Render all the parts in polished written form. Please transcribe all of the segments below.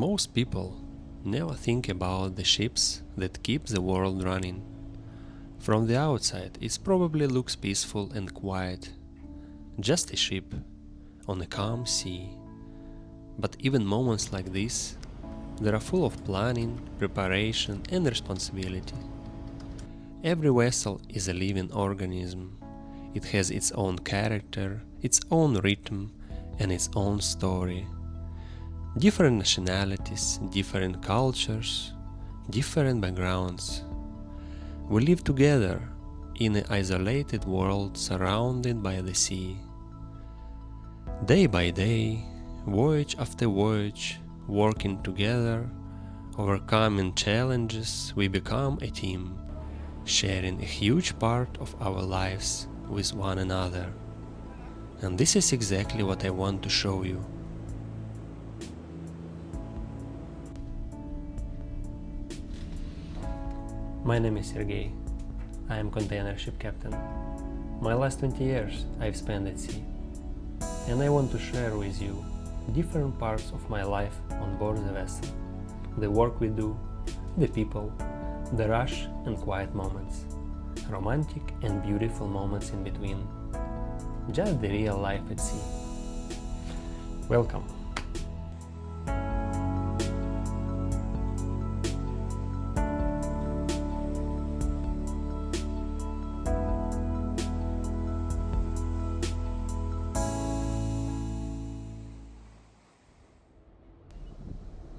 Most people never think about the ships that keep the world running. From the outside, it probably looks peaceful and quiet, just a ship on a calm sea. But even moments like this, they are full of planning, preparation, and responsibility. Every vessel is a living organism. It has its own character, its own rhythm, and its own story. Different nationalities, different cultures, different backgrounds. We live together in an isolated world surrounded by the sea. Day by day, voyage after voyage, working together, overcoming challenges, we become a team, sharing a huge part of our lives with one another. And this is exactly what I want to show you. My name is Sergey. I am container ship captain. My last 20 years I've spent at sea. And I want to share with you different parts of my life on board the vessel. The work we do, the people, the rush and quiet moments, romantic and beautiful moments in between. Just the real life at sea. Welcome.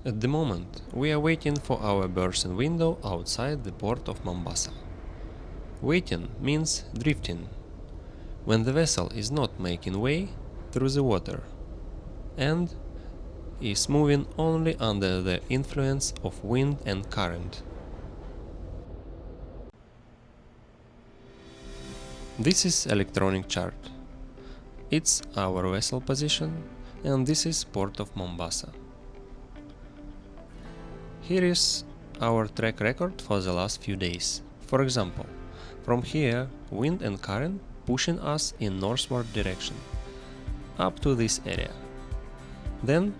At the moment, we are waiting for our berthing window outside the port of Mombasa. Waiting means drifting, when the vessel is not making way through the water and is moving only under the influence of wind and current. This is electronic chart. It's our vessel position, and this is port of Mombasa. Here is our track record for the last few days. For example, from here, wind and current pushing us in northward direction, up to this area. Then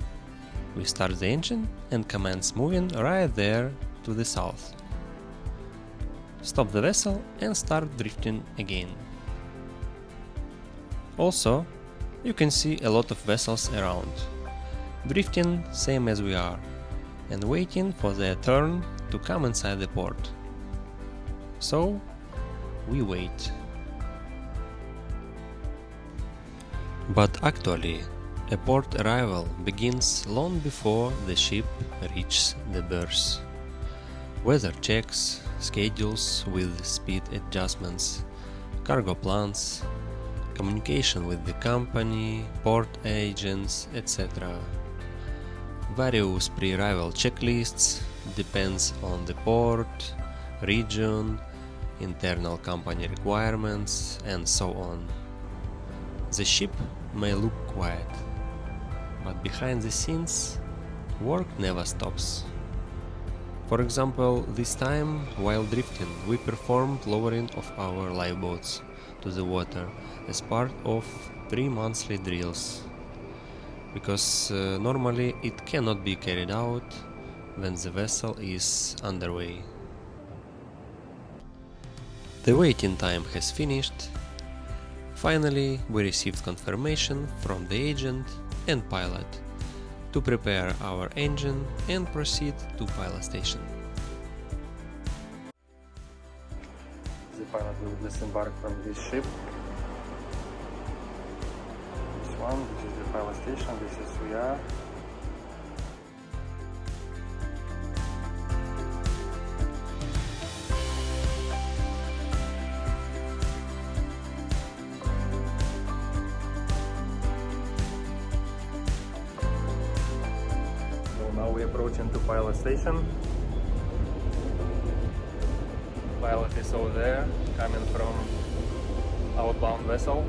we start the engine and commence moving right there to the south. Stop the vessel and start drifting again. Also, you can see a lot of vessels around, drifting same as we are, and waiting for their turn to come inside the port. So, we wait. But actually, a port arrival begins long before the ship reaches the berth. Weather checks, schedules with speed adjustments, cargo plans, communication with the company, port agents, etc. Various pre-arrival checklists depends on the port, region, internal company requirements, and so on. The ship may look quiet, but behind the scenes, work never stops. For example, this time, while drifting, we performed lowering of our lifeboats to the water as part of 3 monthly drills, because normally it cannot be carried out when the vessel is underway. The waiting time has finished. Finally, we received confirmation from the agent and pilot to prepare our engine and proceed to pilot station. The pilot will disembark from this ship. This one, this is the pilot station, this is we are. Now we're approaching to pilot station. Pilot is over there, coming from outbound vessel.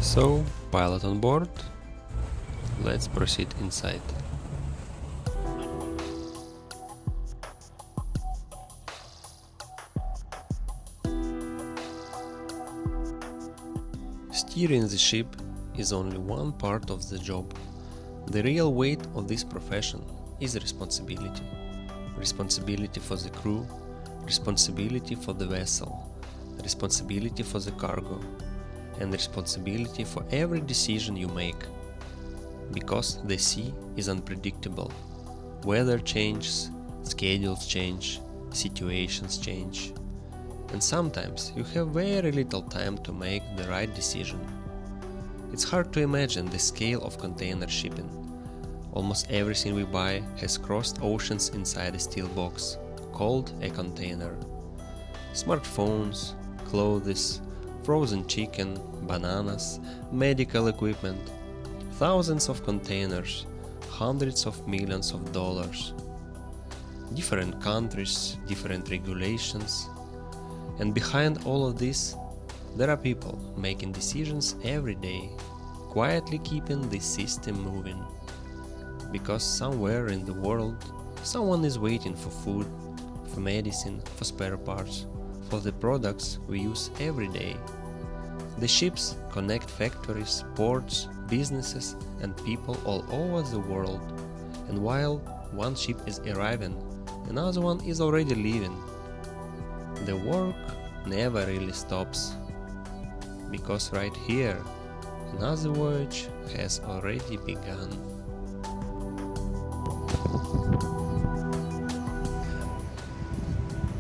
So, pilot on board, let's proceed inside. Steering the ship is only one part of the job. The real weight of this profession is responsibility. Responsibility for the crew, responsibility for the vessel, responsibility for the cargo, and responsibility for every decision you make. Because the sea is unpredictable. Weather changes, schedules change, situations change. And sometimes you have very little time to make the right decision. It's hard to imagine the scale of container shipping. Almost everything we buy has crossed oceans inside a steel box, called a container. Smartphones, clothes, frozen chicken, bananas, medical equipment, thousands of containers, hundreds of millions of dollars. Different countries, different regulations. And behind all of this, there are people making decisions every day, quietly keeping this system moving. Because somewhere in the world, someone is waiting for food, for medicine, for spare parts, for the products we use every day. The ships connect factories, ports, businesses, and people all over the world. And while one ship is arriving, another one is already leaving. The work never really stops, because right here, another voyage has already begun.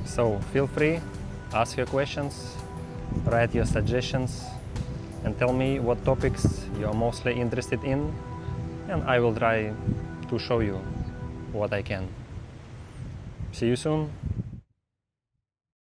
So feel free, ask your questions, write your suggestions, and tell me what topics you are mostly interested in, and I will try to show you what I can. See you soon.